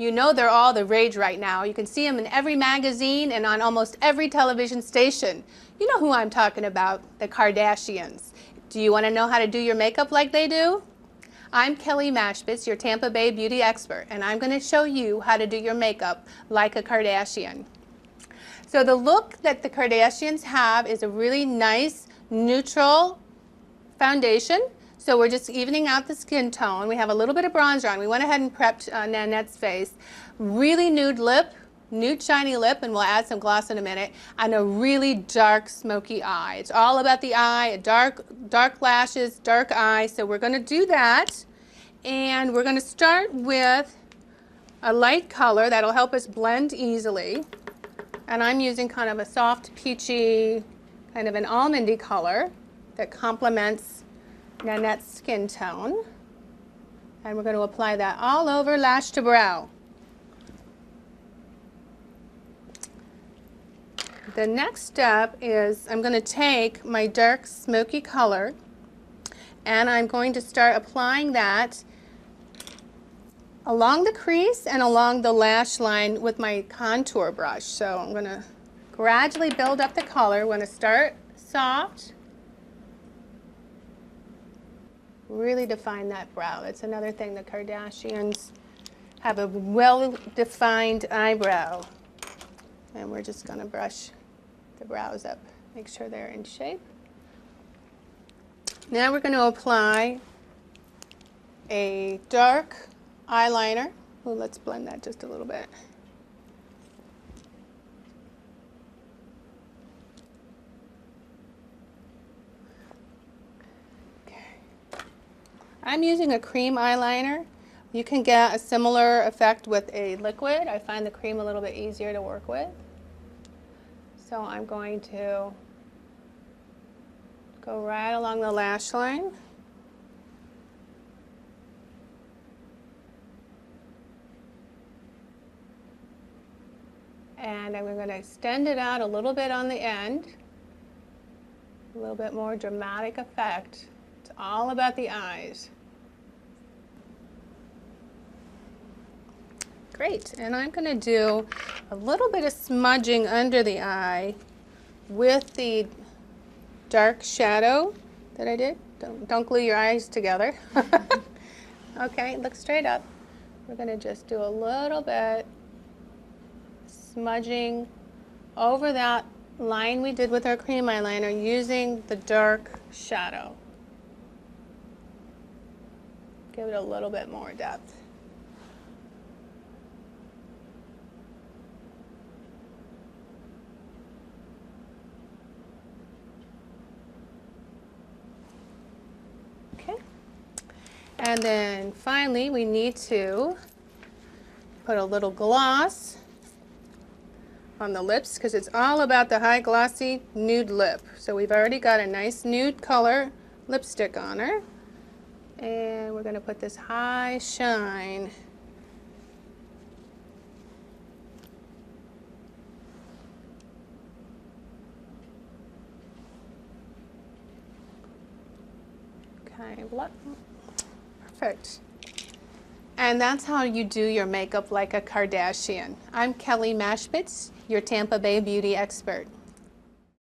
You know they're all the rage right now. You can see them in every magazine and on almost every television station. You know who I'm talking about, the Kardashians. Do you want to know how to do your makeup like they do? I'm Kelly Mashbitz, your Tampa Bay beauty expert, and I'm going to show you how to do your makeup like a Kardashian. So the look that the Kardashians have is a really nice, neutral foundation. So we're just evening out the skin tone. We have a little bit of bronzer on. We went ahead and prepped Nanette's face. Really nude lip, nude shiny lip, and we'll add some gloss in a minute, and a really dark smoky eye. It's all about the eye, dark lashes, dark eye. So we're going to do that, and we're going to start with a light color that'll help us blend easily. And I'm using kind of a soft peachy, kind of an almondy color that complements Nanette's skin tone. And we're going to apply that all over, lash to brow. The next step is I'm going to take my dark smoky color and I'm going to start applying that along the crease and along the lash line with my contour brush. So I'm going to gradually build up the color. We're going to start soft. Really define that brow. That's another thing. The Kardashians have a well-defined eyebrow. And we're just going to brush the brows up, make sure they're in shape. Now we're going to apply a dark eyeliner. Well, let's blend that just a little bit. I'm using a cream eyeliner. You can get a similar effect with a liquid. I find the cream a little bit easier to work with. So I'm going to go right along the lash line. And I'm going to extend it out a little bit on the end. A little bit more dramatic effect. It's all about the eyes. Great, and I'm going to do a little bit of smudging under the eye with the dark shadow that I did. Don't glue your eyes together. Okay, look straight up. We're going to just do a little bit smudging over that line we did with our cream eyeliner using the dark shadow. Give it a little bit more depth. Okay. And then finally we need to put a little gloss on the lips because it's all about the high glossy nude lip. So we've already got a nice nude color lipstick on her. And we're going to put this high shine. Okay, perfect. And that's how you do your makeup like a Kardashian. I'm Kelly Mashbitz, your Tampa Bay beauty expert.